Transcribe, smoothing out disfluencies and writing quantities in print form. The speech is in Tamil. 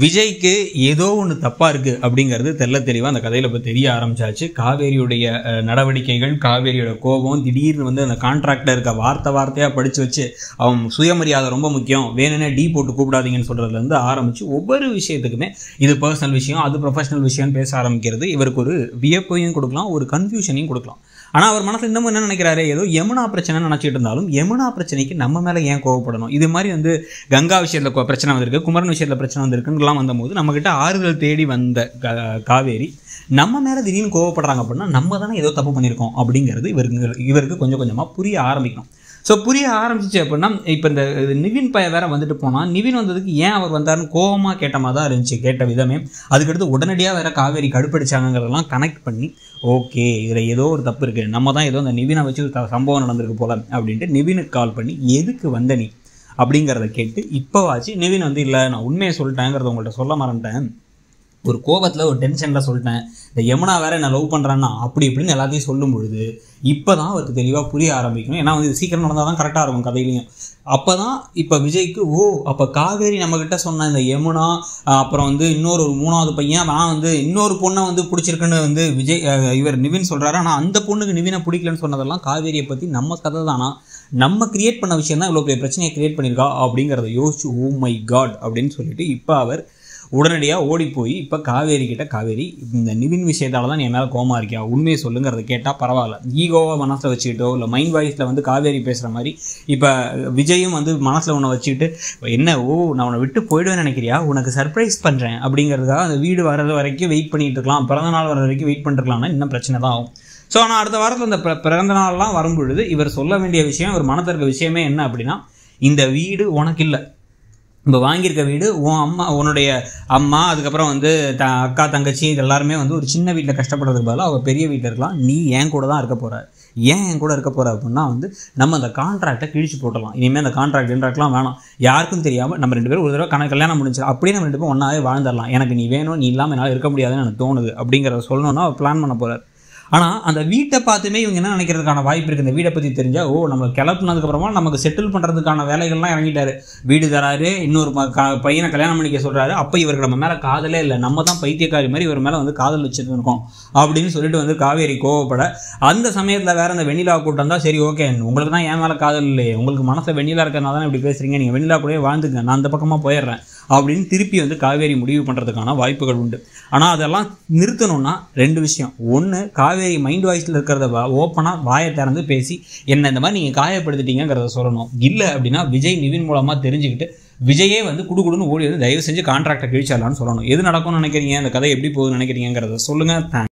விஜய்க்கு ஏதோ ஒன்று தப்பாக இருக்குது அப்படிங்கிறது தெளிவாக அந்த கதையில் இப்போ தெரிய ஆரம்பிச்சாச்சு. காவேரியுடைய நடவடிக்கைகள், காவேரியோட கோபம், திடீர்னு வந்து அந்த கான்ட்ராக்டர் இருக்க வார்த்தையாக படித்து வச்சு அவன் சுயமரியாதை ரொம்ப முக்கியம், வேணும்னே டீ போட்டு கூப்பிடாதீங்கன்னு சொல்கிறதுலேருந்து ஆரம்பித்து ஒவ்வொரு விஷயத்துக்குமே இது பர்சனல் விஷயம், அது ப்ரொஃபஷனல் விஷயம்னு பேச ஆரம்பிக்கிறது இவருக்கு ஒரு வியப்பையும் கொடுக்கலாம், ஒரு கன்ஃபியூஷனையும் கொடுக்கலாம். ஆனால் அவர் மனசில் இன்னமும் என்ன நினைக்கிறாரு, ஏதோ யமுனா பிரச்சனை நினச்சிட்டு இருந்தாலும் யமுனா பிரச்சனைக்கு நம்ம மேலே ஏன் கோவப்படணும்? இது மாதிரி வந்து கங்கா விஷயத்தில் பிரச்சனை வந்திருக்கு, குமரன் விஷயத்தில் பிரச்சனை வந்திருக்குலாம் வந்தபோது நம்மக்கிட்ட ஆறுதல் தேடி வந்த காவேரி நம்ம மேலே திடீர்னு கோவப்படுறாங்க அப்படின்னா நம்ம தானே ஏதோ தப்பு பண்ணியிருக்கோம் அப்படிங்கிறது இவருக்கு கொஞ்சம் கொஞ்சமாக புரிய ஆரம்பிக்கணும். ஸோ புரிய ஆரம்பிச்சிச்சு அப்படின்னா இப்போ இந்த நிவின் வேற வந்துட்டு போனால், நிவின் வந்ததுக்கு ஏன் அவர் வந்தாருன்னு கோவமாக கேட்ட மாதிரி தான் இருந்துச்சு கேட்ட விதமே. அதுக்கடுத்து உடனடியாக வேற காவேரி கடுப்படிச்சாங்கிறதெல்லாம் கனெக்ட் பண்ணி ஓகே இதில் ஏதோ ஒரு தப்பு இருக்குது, நம்ம தான் ஏதோ அந்த நிவினை வச்சு சம்பவம் நடந்திருக்கு போல அப்படின்ட்டு நிவினுக்கு கால் பண்ணி எதுக்கு வந்த நீ அப்படிங்கிறத கேட்டு இப்போவாச்சு நிவின் வந்து இல்லை நான் உண்மையை சொல்லிட்டேங்கிறத உங்கள்கிட்ட சொல்ல மறந்துட்டேன், ஒரு கோபத்தில் ஒரு டென்ஷனில் சொல்லிட்டேன், இந்த யமுனா வேற என்ன லவ் பண்ணுறான்னா அப்படி இப்படின்னு எல்லாத்தையும் சொல்லும் பொழுது இப்போ தான் அவருக்கு தெளிவாக புரிய ஆரம்பிக்கணும். ஏன்னா வந்து சீக்கிரம் நடந்தால் தான் கரெக்டாக இருக்கும் கதையிலையும். அப்போ தான் இப்போ விஜய்க்கு அப்போ காவேரி நம்மக்கிட்ட சொன்ன இந்த யமுனா அப்புறம் வந்து இன்னொரு 3வது பையன் நான் வந்து இன்னொரு பொண்ணை வந்து பிடிச்சிருக்குன்னு வந்து இவர் நிவின் சொல்கிறாரு. ஆனால் அந்த பொண்ணுக்கு நிவினை பிடிக்கலன்னு சொன்னதெல்லாம் காவேரியை பற்றி நம்ம கதை தானா, நம்ம கிரியேட் பண்ண விஷயம் தான் இவ்வளோ பெரிய பிரச்சனையை கிரியேட் பண்ணியிருக்கா அப்படிங்கிறத யோசிச்சு ஓ மை காட் அப்படின்னு சொல்லிட்டு இப்போ அவர் உடனடியாக ஓடி போய் இப்போ காவேரி கிட்ட, காவேரி இந்த நிவின் விஷயத்தால் தான் நீ என் மேலே கோமா இருக்கியா, உண்மையை சொல்லுங்கிறத கேட்டால் பரவாயில்ல, ஈகோவாக மனசில் வச்சுக்கிட்டோ இல்லை மைண்ட் வாய்ஸில் வந்து காவேரி பேசுகிற மாதிரி இப்போ விஜயும் வந்து மனசில் உன்னை வச்சுக்கிட்டு என்ன நான் உன்னை விட்டு போயிடுவேன்னு நினைக்கிறியா, உனக்கு சர்ப்ரைஸ் பண்ணுறேன் அப்படிங்கிறதுக்காக அந்த வீடு வர்றது வரைக்கும் வெயிட் பண்ணிகிட்டு இருக்கலாம், பிறந்த நாள் வர வரைக்கும் வெயிட் பண்ணிருக்கலாம்னா இன்னும் பிரச்சனை தான் ஆகும். ஸோ ஆனால் அடுத்த வாரத்தில் இந்த பிறந்த நாள்லாம் வரும்பொழுது இவர் சொல்ல வேண்டிய விஷயம், இவர் மனதில் இருக்க விஷயமே என்ன அப்படின்னா, இந்த வீடு உனக்கு இல்லை, இப்போ வாங்கியிருக்க வீடு உன்னுடைய அம்மா அதுக்கப்புறம் வந்து அக்கா தங்கச்சி இது எல்லாருமே வந்து ஒரு சின்ன வீட்டில் கஷ்டப்படுறதுக்கு பதிலாக அவங்க பெரிய வீட்டில் இருக்கலாம், நீ என் கூட தான் இருக்க போகிற. ஏன் என் கூட இருக்க போகிற அப்படின்னா வந்து நம்ம அந்த கான்ட்ராக்டை கிழிச்சு போட்டலாம், இனிமேல் அந்த கான்ட்ராக்ட்லாம் வேணாம், யாருக்கும் தெரியாமல் நம்ம 2 பேரும் ஒரு தடவை கல்யாணம் முடிஞ்சு அப்படியே நம்ம 2 பேரும் ஒன்றாவே வாழ்ந்துடலாம், எனக்கு நீ வேணும், நீ இல்லாமல் என்னால் இருக்க முடியாதுன்னு எனக்கு தோணுது அப்படிங்கிறத சொல்லணும்னா அவர் பிளான் பண்ண போகிறார். ஆனால் அந்த வீட்டை பார்த்துமே இவங்க என்ன நினைக்கிறதுக்கான வாய்ப்பு இருக்குது, இந்த வீடை பற்றி தெரிஞ்சால் நம்ம கிளப்புனதுக்கப்புறமா நமக்கு செட்டில் பண்ணுறதுக்கான வேலைகள்லாம் இறங்கிட்டாரு, வீடு தராரு, இன்னொரு பையனை கல்யாணம் பண்ணிக்க சொல்கிறாரு, அப்போ இவருக்கு நம்ம மேலே காதலே இல்லை, நம்ம தான் பைத்தியக்காரி மாதிரி இவர் மேலே வந்து காதல் வச்சுட்டு இருக்கோம் அப்படின்னு சொல்லிட்டு வந்து காவேரி கோவப்பட, அந்த சமயத்தில் வேறு அந்த வெண்ணிலா கூட்டம் தான் சரி ஓகே உங்களுக்கு தான் என் மேலே காதல் இல்லையே, உங்களுக்கு மனசில் வெண்ணிலா இருக்கிறனால தான் இப்படி பேசுகிறீங்க, நீங்கள் வெண்ணிலா கூடவே வாழ்ந்துங்க, நான் அந்த பக்கமாக போயிடுறேன் அப்படின்னு திருப்பி வந்து காவேரி முடிவு பண்ணுறதுக்கான வாய்ப்புகள் உண்டு. ஆனால் அதெல்லாம் நிறுத்தணும்னா 2 விஷயம். ஒன்று, காவேரி மைண்ட் வாய்ஸில் இருக்கிறத ஓப்பனாக வாயை திறந்து பேசி என்ன இந்த மாதிரி நீங்கள் காயப்படுத்திட்டீங்கிறத சொல்லணும். இல்லை அப்படின்னா விஜய் நிவின் மூலமாக தெரிஞ்சுக்கிட்டு விஜயே வந்து குடுன்னு ஓடி வந்து தயவு செஞ்சு கான்ட்ராக்டை கிழிச்சிடலான்னு சொல்லணும். எது நடக்கும்னு நினைக்கிறீங்க, அந்த கதை எப்படி போகுதுன்னு நினைக்கிறீங்கிறத சொல்லுங்கள்.